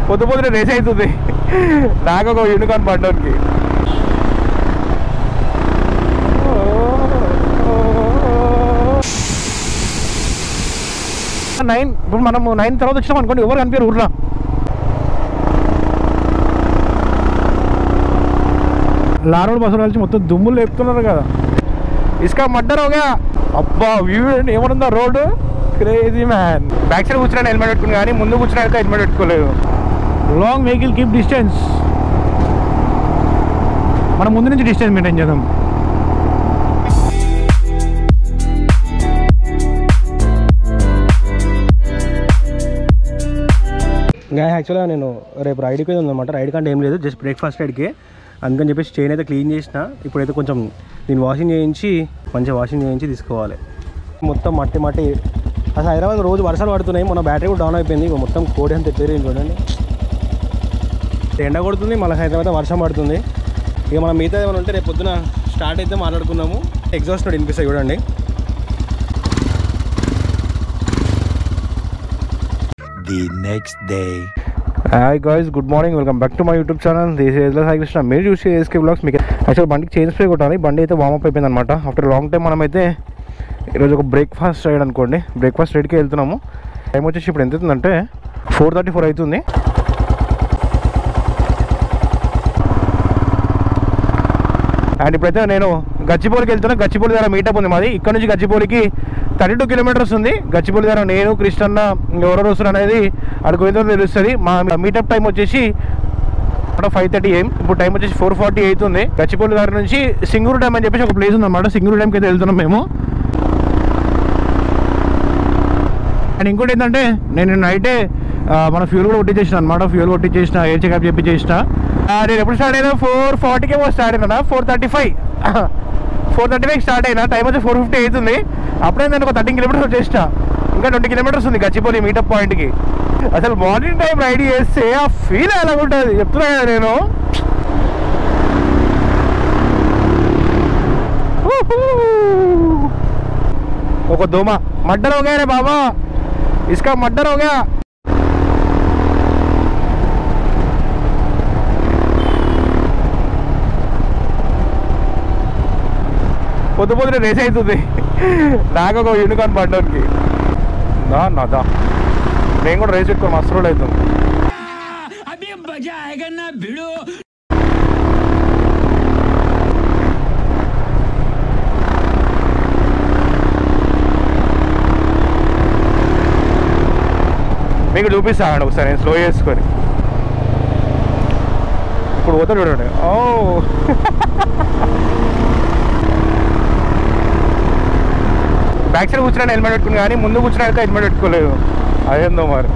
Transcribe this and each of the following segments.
పొద్దు పొద్దున రేస్ అవుతుంది నాకు ఒక యూనికార్న్ పడ్డానికి. ఇప్పుడు మనము 9 తర్వాత వచ్చినాం అనుకోండి, ఎవరు కనిపించారు ఊర్లో. లారోడ్ బస్సులు కలిసి మొత్తం దుమ్ములు లేపుతున్నారు కదా. ఇసుక మడ్డరోగా అబ్బా వ్యూ ఏమనుందా road, crazy man. Back side కూర్చున్నా హెల్మెట్ పెట్టుకుని, కానీ ముందు కూర్చున్నాక హెల్మెట్ పెట్టుకోలేదు. Long vehicle keep distance. మనం ముందు నుంచి డిస్టెన్స్ మెయింటైన్ చేద్దాం. యాక్చువల్గా నేను రేపు రైడ్కి ఉందన్నమాట. రైడ్ కంటే ఏం లేదు, జస్ట్ బ్రేక్ఫాస్ట్ రైడ్కి. అందుకని చెప్పేసి చైన్ అయితే క్లీన్ చేసిన. ఇప్పుడైతే కొంచెం దీన్ని వాషింగ్ చేయించి మంచిగా వాషింగ్ చేయించి తీసుకోవాలి. మొత్తం మట్టి మట్టి. అసలు హైదరాబాద్ రోజు వర్షాలు పడుతున్నాయి. మన బ్యాటరీ కూడా డౌన్ అయిపోయింది. మొత్తం కోడి అంత ఎత్తేరింది చూడండి. ఎండ కొడుతుంది, మళ్ళీ హైదరాబాద్ వర్షం పడుతుంది. ఇక మనం మిగతా ఏమైనా ఉంటే రేపు పొద్దున స్టార్ట్ అయితే మాట్లాడుకున్నాము. ఎగ్జాస్ట్ వినిపిస్తాయి చూడండి. The next day. Hi guys, good morning. Welcome back to my YouTube channel. This is Sai Krishna. మీరు చూసి ఏఎస్కే బ్లాగ్స్. మీకు యాక్చువల్ బండికి చైన్ స్ప్రే కొట్టాలి. బండి అయితే వార్మప్ అయిపోయింది అనమాట. ఆఫ్టర్ లాంగ్ టైం మనమైతే ఈరోజు ఒక బ్రేక్ఫాస్ట్ రైడ్ అనుకోండి. బ్రేక్ఫాస్ట్ రైడ్కి వెళ్తున్నాము. టైం వచ్చేసి ఇప్పుడు ఎంత అవుతుందంటే 4:34 అవుతుంది. అండ్ ఇప్పుడైతే నేను గచ్చిబౌలికి వెళ్తున్నా. గచ్చిబౌలి దగ్గర మీటప్ ఉంది మాది. ఇక్కడ నుంచి గచ్చిబౌలికి 32 కిలోమీటర్స్ ఉంది. గచ్చిబౌలి దగ్గర నేను, కృష్ణన్న, ఎవరెవరు వస్తారు అనేది అడుగుతో తెలుస్తుంది. మా మీటప్ టైం వచ్చేసి 5:30 AM. ఇప్పుడు టైం వచ్చేసి 4:40 అవుతుంది. గచ్చిబౌలి దగ్గర నుంచి సింగూరు డ్యామ్ అని చెప్పేసి ఒక ప్లేస్ ఉందన్నమాట. సింగూరు డ్యామ్కి అయితే వెళ్తున్నాం మేము. అండ్ ఇంకోటి ఏంటంటే నేను నైటే మన ఫ్యూల్ కూడా కొట్టించేసిన అనమాట. ఫ్యూల్ కొట్టించేసిన, ఎయిర్ చెకప్ చేయించేసిన. నేను ఎప్పుడు స్టార్ట్ అయినా 4:40కే స్టార్ట్ అయినా. 4:35 స్టార్ట్ అయినా. టైం వచ్చి 4:50 అవుతుంది. అప్పుడే నేను ఒక 13 కిలోమీటర్స్ వచ్చేసిన. ఇంకా 20 కిలోమీటర్స్ ఉంది గచ్చిబౌలి మీటప్ పాయింట్కి. అసలు మార్నింగ్ టైం రైడ్ చేస్తే ఆ ఫీల్ ఎలాగుంటుంది చెప్తున్నా కదా నేను. ఒక దోమ మడ్డర్ हो गया रे बाबा, इसका मर्डर हो गया. పొద్దు పొద్దున రేస్ అవుతుంది నాకు ఒక యూనికార్న్ పడ్డానికి. నాదా నేను కూడా రేస్ పెట్టుకోని మస్తు రోడ్ అవుతుంది. మీకు చూపిస్తానండి ఒకసారి నేను స్లో చేసుకొని. ఇప్పుడు పోతా చూడండి. ఓ బ్యాక్ సైడ్ కూర్చున్నా హెల్మెట్ పెట్టుకుని, కానీ ముందు కూర్చున్నాక హెల్మెట్ పెట్టుకోలేదు. అదేందో మరి.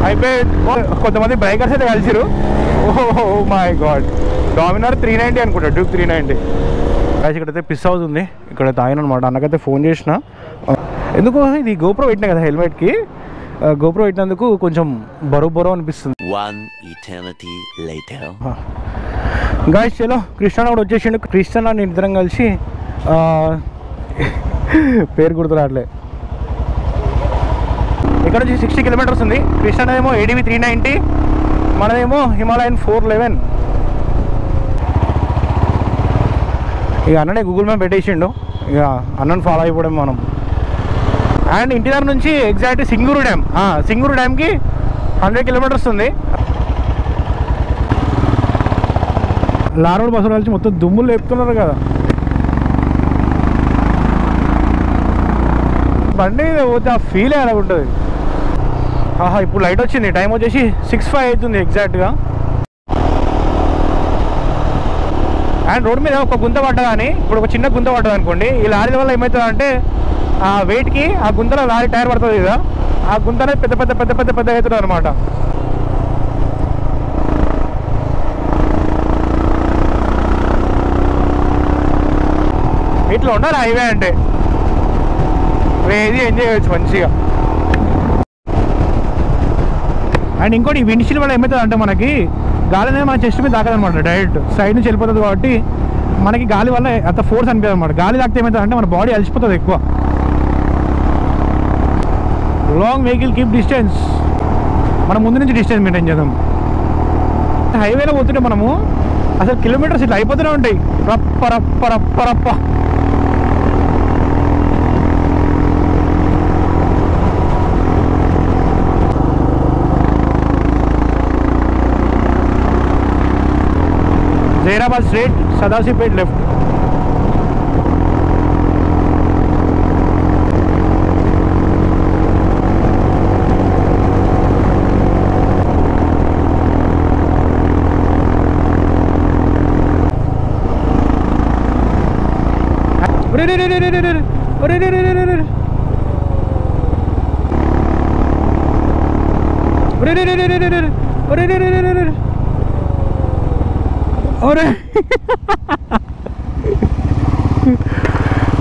అయిపోయి కొంతమంది బైకర్స్ అయితే కలిసిరు. ఓ మై గాడ్, డామినార్ 390 అనుకుంటా, డ్యూక్ 390. ఇక్కడైతే పిస్ హౌస్ ఉంది, ఇక్కడ తాగిన అనమాట. అన్నకైతే ఫోన్ చేసిన. ఎందుకు ఇది గోప్రో పెట్టినా కదా హెల్మెట్కి, గోప్రో పెట్టినందుకు కొంచెం బరువు అనిపిస్తుంది. గాయ్స్ చలో, కృష్ణ కూడా వచ్చేసిండు. కృష్ణ నేను ఇద్దరం కలిసి పేరు గుర్తురాట్లే. ఇక్కడ నుంచి 60 కిలోమీటర్స్ ఉంది. కృష్ణ ఏమో ADV 390, మనదేమో హిమాలయన్ 411. ఇక అన్ననే గూగుల్ మ్యాప్ పెట్టేసిండు, ఇక అన్నను ఫాలో అయిపోవడం మనం. అండ్ ఇంటి దగ్గర నుంచి ఎగ్జాక్ట్ సింగూరు డ్యామ్కి 100 కిలోమీటర్స్ ఉంది. లారోడ్ బస్సులు కలిసి మొత్తం దుమ్ములు లేపుతున్నారు కదా. బండి పోతే ఆ ఫీల్ ఎలా ఉంటుంది. ఇప్పుడు లైట్ వచ్చింది. టైం వచ్చేసి 6:05 అవుతుంది ఎగ్జాక్ట్గా. అండ్ రోడ్ మీద ఒక గుంత పడ్డా, కానీ ఇప్పుడు ఒక చిన్న గుంత పడ్డది అనుకోండి. ఈ లారీ వల్ల ఏమవుతుంది అంటే ఆ వెయిట్కి ఆ గుంతలో లారీ టైర్ పడుతుంది కదా, ఆ గుంత అనేది పెద్ద పెద్ద పెద్ద పెద్ద పెద్ద అవుతుంది అనమాట. ఇట్లా ఉండాలి హైవే అంటే, ఏది ఎంజాయ్ చేయొచ్చు మంచిగా. అండ్ ఇంకోటి విండ్షీల్డ్ వల్ల ఏమవుతుంది అంటే మనకి గాలి అనేది మన చెస్ట్ మీద తాకదనమాట, డైరెక్ట్ సైడ్ నుంచి వెళ్ళిపోతుంది కాబట్టి మనకి గాలి వల్ల అంత ఫోర్స్ అనిపించదు అనమాట. గాలి తాకితే ఏమవుతుంది అంటే మన బాడీ అలసిపోతుంది ఎక్కువ. లాంగ్ వెహికల్ కీప్ డిస్టెన్స్, మనం ముందు నుంచి డిస్టెన్స్ మెయింటైన్ చేద్దాం. హైవేలో పోతుంటే మనము అసలు కిలోమీటర్స్ ఇట్లా అయిపోతూనే ఉంటాయి, రప్ప రప్ప రప్ప రప్ప. Zaheerabad straight, Sadashivpet left.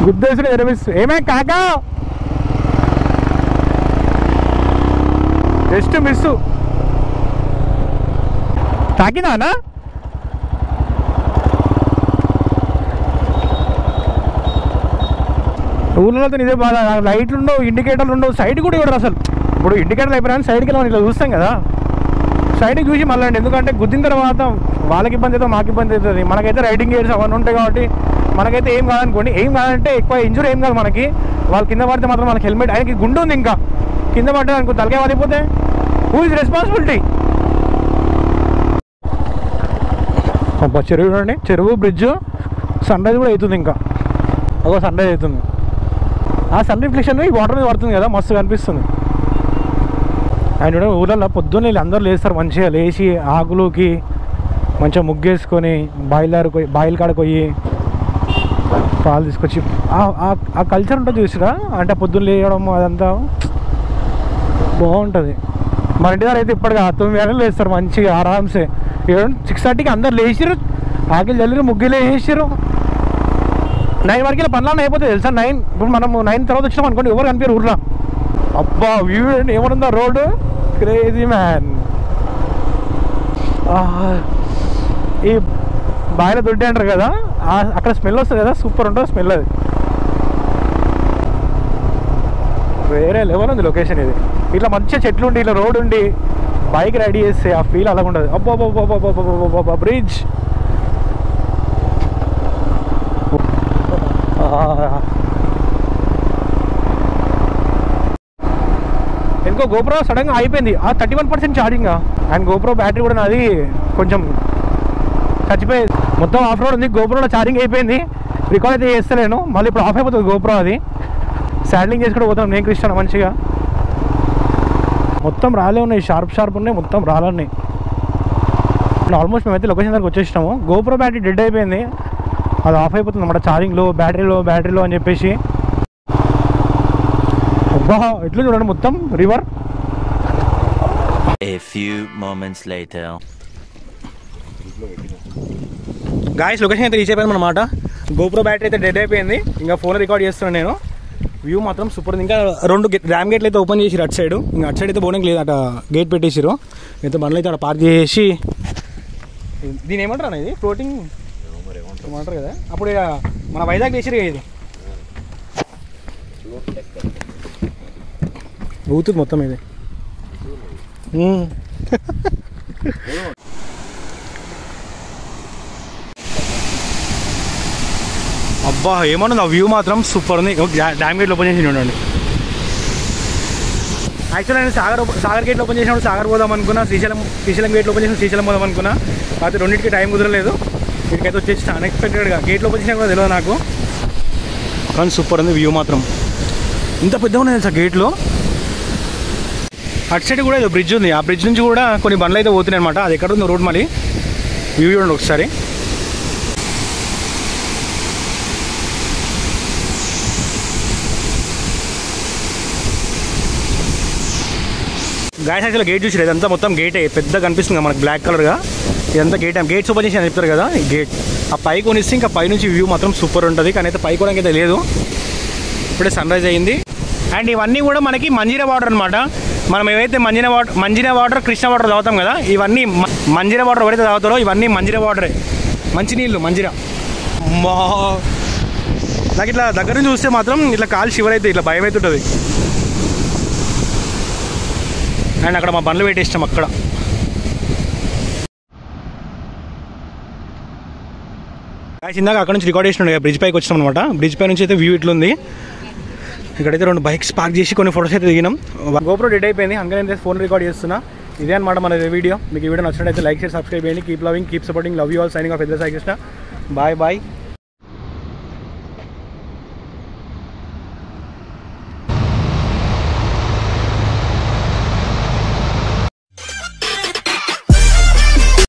గుద్దేసుడు ఎనిమిస్. ఏమే కాకా, జస్ట్ మిస్ తాకిందానా? ఊళ్ళతో ఇదే బాధ, లైట్లు ఉండవు, ఇండికేటర్లు ఉండవు, సైడ్ కూడా ఇవ్వడు అసలు. ఇప్పుడు ఇండికేటర్లు అయిపోయినా సైడ్కి వెళ్ళమని ఇట్లా చూస్తాం కదా, సైడ్కి చూసి మళ్ళీ. ఎందుకంటే గుద్దిన తర్వాత వాళ్ళకి ఇబ్బంది అవుతుంది, మాకు ఇబ్బంది అవుతుంది. మనకైతే రైడింగ్ గేర్స్ అవన్నీ ఉంటాయి కాబట్టి మనకైతే ఏం కాదనుకోండి. ఏం కాదంటే ఎక్కువ ఇంజురీ ఏం కాదు మనకి. వాళ్ళు కింద పడితే మాత్రం మనకి హెల్మెట్, ఆయనకి గుండు ఉంది, ఇంకా కింద పడ్డా అనుకో తలకాయ వాలిపోతే హూ ఇస్ రెస్పాన్సిబిలిటీ? అబ్బా చెరువు చూడండి, చెరువు బ్రిడ్జ్, సన్ రైజ్ కూడా అవుతుంది. ఇంకా అదో సన్ రైజ్ అవుతుంది. ఆ సన్ రిఫ్లెక్షన్ ఈ వాటర్ మీద పడుతుంది కదా, మస్తు కనిపిస్తుంది. ఆయన ఊళ్ళల్లో పొద్దున్న అందరూ లేస్తారు, మంచిగా లేచి ఆకులోకి మంచిగా ముగ్గేసుకొని బాయిల్ కాడకు పోయి పాలు తీసుకొచ్చి ఆ కల్చర్ ఉంటుంది చూసిరా. అంటే పొద్దున్న లేయడం అదంతా బాగుంటుంది. మన ఇంటి దగ్గర అయితే ఇప్పటికి 9 గంటలు లేస్తారు మంచిగా ఆరామ్సే. 6:30కి అందరు లేచిరు, ఆకిలు చల్లిరు, ముగ్గులు వేసారు. 9 వరకు ఇలా పనులన్నీ అయిపోతుంది తెలుసా. 9 ఇప్పుడు మనము 9 తర్వాత వచ్చినాం అనుకోండి, ఎవరు కనిపించారు ఊర్లో. అబ్బా వ్యూ ఏమనుందా, రోడ్డు క్రేజీ మ్యాన్. ఈ బాయిల దొడ్డి అంటారు కదా, అక్కడ స్మెల్ వస్తుంది కదా, సూపర్ ఉంటుంది స్మెల్. అది వేరే లెవెల్ ఉంది లొకేషన్ ఇది. ఇట్లా మంచిగా చెట్లు ఉండి, ఇట్లా రోడ్ ఉండి బైక్ రెడీ చేస్తే ఆ ఫీల్ అలాగ ఉండదు. అబ్బా బ్రిడ్జ్. ఇంకో గోప్రో సడన్గా అయిపోయింది, ఆ 31% ఛార్జింగ్. అండ్ గోప్రో బ్యాటరీ కూడా నాది కొంచెం చచ్చిపోయింది, మొత్తం ఆఫ్ రోడ్ ఉంది. గోప్రోలో ఛార్జింగ్ అయిపోయింది, రికార్డ్ అయితే చేస్తలేను. మళ్ళీ ఇప్పుడు ఆఫ్ అయిపోతుంది గోప్రో. అది శాండ్లింగ్ చేసి కూడా పోతాం నేను కృష్ణ మంచిగా. మొత్తం రాలే ఉన్నాయి, షార్ప్ ఉన్నాయి, మొత్తం రాలన్నాయి. ఆల్మోస్ట్ మేమైతే లొకేషన్ దగ్గరకు వచ్చేసినాము. గోప్రో బ్యాటరీ డెడ్ అయిపోయింది, అది ఆఫ్ అయిపోతుంది అన్నమాట. ఛార్జింగ్లో బ్యాటరీలో అని చెప్పేసి. అబ్బా ఎట్లా చూడండి మొత్తం river. A few moments later. Guys location అయితే రీచ్ అయిపోయింది అన్నమాట. గోప్రో బ్యాటరీ అయితే డెడ్ అయిపోయింది, ఇంకా ఫోన్ రికార్డ్ చేస్తున్నాను నేను. వ్యూ మాత్రం సూపర్ ఉంది. ఇంకా 2 ర్యామ్ గేట్లు అయితే ఓపెన్ చేసిరు అటు సైడ్. ఇంకా అటు సైడ్ అయితే పోవడానికి లేదు, అటు గేట్ పెట్టేసిరు. అయితే బండ్లు అయితే అక్కడ పార్క్ చేసి, దీని ఏమంటారు అన్న, ఇది ఫ్లోటింగ్ ఏమంటారు కదా, అప్పుడు మన వైజాగ్ చేసిరు కదా ఇది. ఊతుంది మొత్తం ఇది. అబ్బా ఏమన్నా ఆ వ్యూ మాత్రం సూపర్ ఉంది. డ్యామ్ గేట్లు ఓపెన్ చేసి ఉండండి. యాక్చువల్లీ నేను సాగర్ గేట్లు ఓపెన్ చేసినప్పుడు సాగర్ పోదాం అనుకున్నా, శ్రీశైలం గేట్లు ఓపెన్ చేసిన శ్రీశైలం పోదాం అనుకున్నా. కాకపోతే రెండింటికి టైం కుదరలేదు. వీటికైతే వచ్చేసి అన్ఎక్స్పెక్టెడ్గా గేట్లు ఓపెన్ చేసినా కూడా తెలియదు నాకు. కానీ సూపర్ ఉంది వ్యూ మాత్రం. ఇంత పెద్దగా ఉన్నాయి తెలుసా గేట్లు. అటు సైడ్ కూడా ఏదో బ్రిడ్జ్ ఉంది, ఆ బ్రిడ్జ్ నుంచి కూడా కొన్ని బండ్లు అయితే పోతున్నాయి అనమాట. అది ఎక్కడ ఉంది రోడ్, మళ్ళీ వ్యూ చూడండి ఒకసారి. గాయస్ యాక్చువల్గా గేట్ చూసి ఇదంతా మొత్తం గేటే, పెద్ద కనిపిస్తుంది మనకు బ్లాక్ కలర్గా. ఇదంతా గేట్. గేట్స్ ఓపెన్ చేసి అని చెప్తారు కదా, ఈ గేట్ ఆ పై కొనిస్తే ఇంకా పై నుంచి వ్యూ మాత్రం సూపర్ ఉంటుంది. కానీ అయితే పై కొనకి అయితే లేదు. ఇప్పుడే సన్ రైజ్ అయ్యింది. అండ్ ఇవన్నీ కూడా మనకి మంజీరా వాటర్ అనమాట. మనం ఏవైతే మంజీరా వాటర్ కృష్ణ వాటర్ తాగుతాం కదా, ఇవన్నీ మంజీరా వాటర్ ఎవరైతే తాగుతారో ఇవన్నీ మంజీరా వాటరే, మంచినీళ్ళు మంజీరా. నాకు ఇట్లా దగ్గర నుంచి చూస్తే మాత్రం ఇట్లా కాలు షివర్ అయితే ఇట్లా భయం అవుతుంటుంది. అండ్ అక్కడ మా బండ్లు పెట్టేస్తాం అక్కడ. ఇందాక అక్కడ నుంచి రికార్డ్ చేసినాడు, బ్రిడ్జ్ పైకి వచ్చినాం అనమాట. బ్రిడ్జ్ పై నుంచి అయితే వ్యూ ఇట్లుంది. ఇక్కడైతే 2 బైక్స్ పార్క్ చేసి కొన్ని ఫోటోస్ అయితే దిగినాం. గోప్రో డెడ్ అయిపోయింది, అందుకని అయితే ఫోన్ రికార్డ్ చేస్తున్నా. ఇదే అనమాట మన వీడియో. మీకు ఈ వీడియో నచ్చినట్లయితే లైక్ చేసి సబ్స్క్రైబ్ చేయండి. Keep loving, keep supporting, love you all. Signing off ఎద్ర సాయి కృష్ణ. Bye bye.